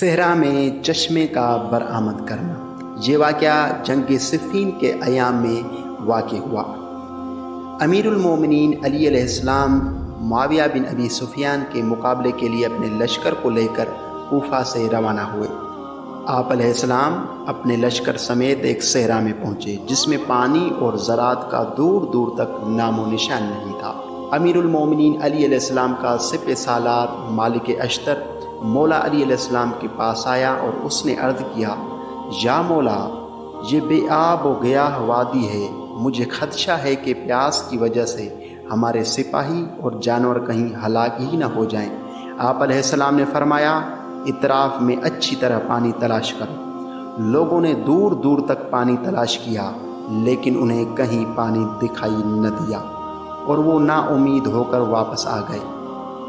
صحرا میں چشمے کا برآمد کرنا۔ یہ واقعہ جنگ صفین کے ایام میں واقع ہوا۔ امیر المومنین علی علیہ السلام معاویہ بن ابی سفیان کے مقابلے کے لیے اپنے لشکر کو لے کر کوفہ سے روانہ ہوئے۔ آپ علیہ السلام اپنے لشکر سمیت ایک صحرا میں پہنچے جس میں پانی اور زراعت کا دور دور تک نام و نشان نہیں تھا۔ امیر المومنین علی علیہ السلام کا سپہ سالار مالک اشتر مولا علی علیہ السلام کے پاس آیا اور اس نے عرض کیا، یا مولا، یہ بے آب و گیاہ وادی ہے، مجھے خدشہ ہے کہ پیاس کی وجہ سے ہمارے سپاہی اور جانور کہیں ہلاک ہی نہ ہو جائیں۔ آپ علیہ السلام نے فرمایا، اطراف میں اچھی طرح پانی تلاش کرو۔ لوگوں نے دور دور تک پانی تلاش کیا لیکن انہیں کہیں پانی دکھائی نہ دیا اور وہ نا امید ہو کر واپس آ گئے۔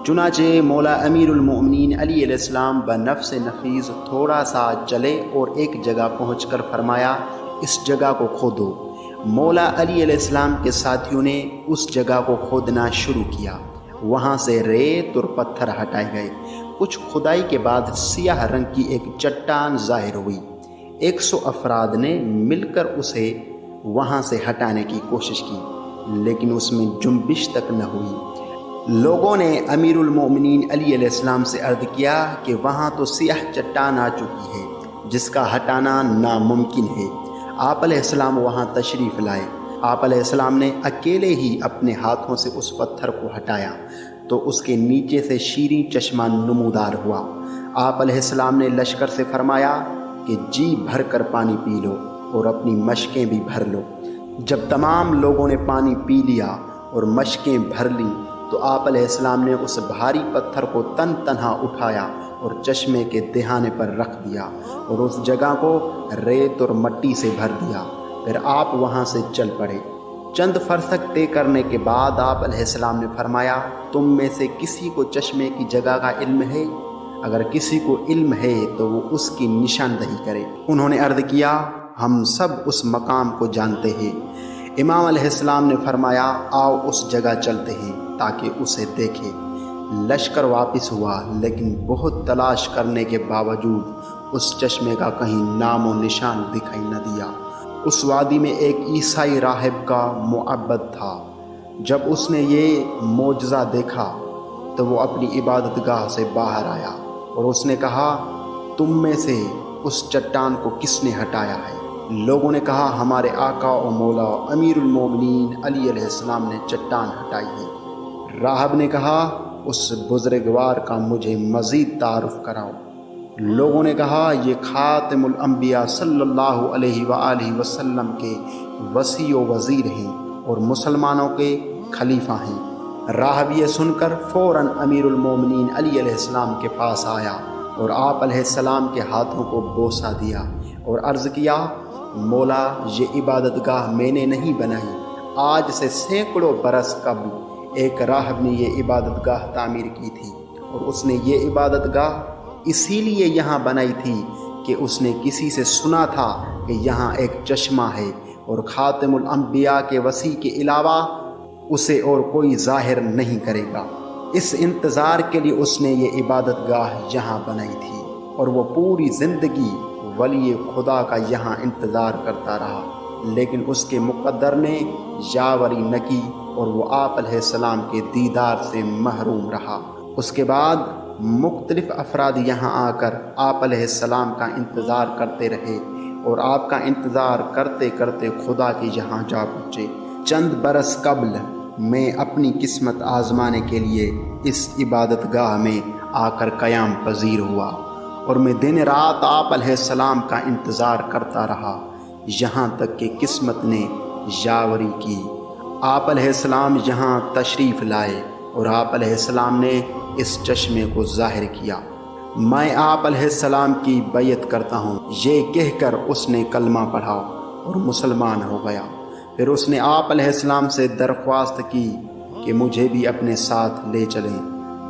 چنانچہ مولا امیر المومنین علی علیہ السلام بنفس نفیس تھوڑا سا چلے اور ایک جگہ پہنچ کر فرمایا، اس جگہ کو کھودو۔ مولا علی علیہ السلام کے ساتھیوں نے اس جگہ کو کھودنا شروع کیا۔ وہاں سے ریت اور پتھر ہٹائے گئے۔ کچھ کھدائی کے بعد سیاہ رنگ کی ایک چٹان ظاہر ہوئی۔ 100 افراد نے مل کر اسے وہاں سے ہٹانے کی کوشش کی لیکن اس میں جنبش تک نہ ہوئی۔ لوگوں نے امیر المومنین علی علیہ السلام سے عرض کیا کہ وہاں تو سیاہ چٹان آ چکی ہے جس کا ہٹانا ناممکن ہے۔ آپ علیہ السلام وہاں تشریف لائے۔ آپ علیہ السلام نے اکیلے ہی اپنے ہاتھوں سے اس پتھر کو ہٹایا تو اس کے نیچے سے شیریں چشمہ نمودار ہوا۔ آپ علیہ السلام نے لشکر سے فرمایا کہ جی بھر کر پانی پی لو اور اپنی مشقیں بھی بھر لو۔ جب تمام لوگوں نے پانی پی لیا اور مشقیں بھر لیں تو آپ علیہ السلام نے اس بھاری پتھر کو تن تنہا اٹھایا اور چشمے کے دہانے پر رکھ دیا اور اس جگہ کو ریت اور مٹی سے بھر دیا۔ پھر آپ وہاں سے چل پڑے۔ چند فرسخ طے کرنے کے بعد آپ علیہ السلام نے فرمایا، تم میں سے کسی کو چشمے کی جگہ کا علم ہے؟ اگر کسی کو علم ہے تو وہ اس کی نشاندہی کرے۔ انہوں نے عرض کیا، ہم سب اس مقام کو جانتے ہیں۔ امام علیہ السلام نے فرمایا، آؤ اس جگہ چلتے ہیں تاکہ اسے دیکھے۔ لشکر واپس ہوا لیکن بہت تلاش کرنے کے باوجود اس چشمے کا کہیں نام و نشان دکھائی نہ دیا۔ اس وادی میں ایک عیسائی راہب کا معبد تھا۔ جب اس نے یہ معجزہ دیکھا تو وہ اپنی عبادت گاہ سے باہر آیا اور اس نے کہا، تم میں سے اس چٹان کو کس نے ہٹایا ہے؟ لوگوں نے کہا، ہمارے آقا و مولا امیر المومنین علی علیہ السلام نے چٹان ہٹائی ہے۔ راہب نے کہا، اس بزرگوار کا مجھے مزید تعارف کراؤ۔ لوگوں نے کہا، یہ خاتم الانبیاء صلی اللہ علیہ وآلہ وسلم کے وصی و وزیر ہیں اور مسلمانوں کے خلیفہ ہیں۔ راہب یہ سن کر فوراً امیر المومنین علی علیہ السلام کے پاس آیا اور آپ علیہ السلام کے ہاتھوں کو بوسہ دیا اور عرض کیا، مولا، یہ عبادت گاہ میں نے نہیں بنائی، آج سے سینکڑوں برس قبل ایک راہب نے یہ عبادت گاہ تعمیر کی تھی اور اس نے یہ عبادت گاہ اسی لیے یہاں بنائی تھی کہ اس نے کسی سے سنا تھا کہ یہاں ایک چشمہ ہے اور خاتم الانبیاء کے وصی کے علاوہ اسے اور کوئی ظاہر نہیں کرے گا۔ اس انتظار کے لیے اس نے یہ عبادت گاہ یہاں بنائی تھی اور وہ پوری زندگی ولی خدا کا یہاں انتظار کرتا رہا لیکن اس کے مقدر نے یاوری نہ کی اور وہ آپ علیہ السلام کے دیدار سے محروم رہا۔ اس کے بعد مختلف افراد یہاں آ کر آپ علیہ السلام کا انتظار کرتے رہے اور آپ کا انتظار کرتے کرتے خدا کے یہاں جا پہنچے۔ چند برس قبل میں اپنی قسمت آزمانے کے لیے اس عبادت گاہ میں آ کر قیام پذیر ہوا اور میں دن رات آپ علیہ السلام کا انتظار کرتا رہا یہاں تک کہ قسمت نے یاوری کی۔ آپ علیہ السلام یہاں تشریف لائے اور آپ علیہ السلام نے اس چشمے کو ظاہر کیا۔ میں آپ علیہ السلام کی بیعت کرتا ہوں، یہ کہہ کر اس نے کلمہ پڑھا اور مسلمان ہو گیا۔ پھر اس نے آپ علیہ السلام سے درخواست کی کہ مجھے بھی اپنے ساتھ لے چلیں۔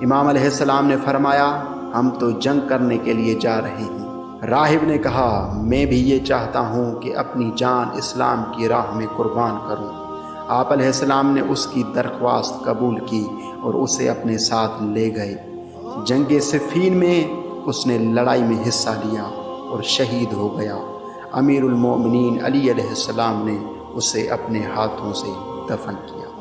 امام علیہ السلام نے فرمایا، ہم تو جنگ کرنے کے لیے جا رہے ہیں۔ راہب نے کہا، میں بھی یہ چاہتا ہوں کہ اپنی جان اسلام کی راہ میں قربان کروں۔ آپ علیہ السلام نے اس کی درخواست قبول کی اور اسے اپنے ساتھ لے گئے۔ جنگ صفین میں اس نے لڑائی میں حصہ لیا اور شہید ہو گیا۔ امیر المومنین علی علیہ السلام نے اسے اپنے ہاتھوں سے دفن کیا۔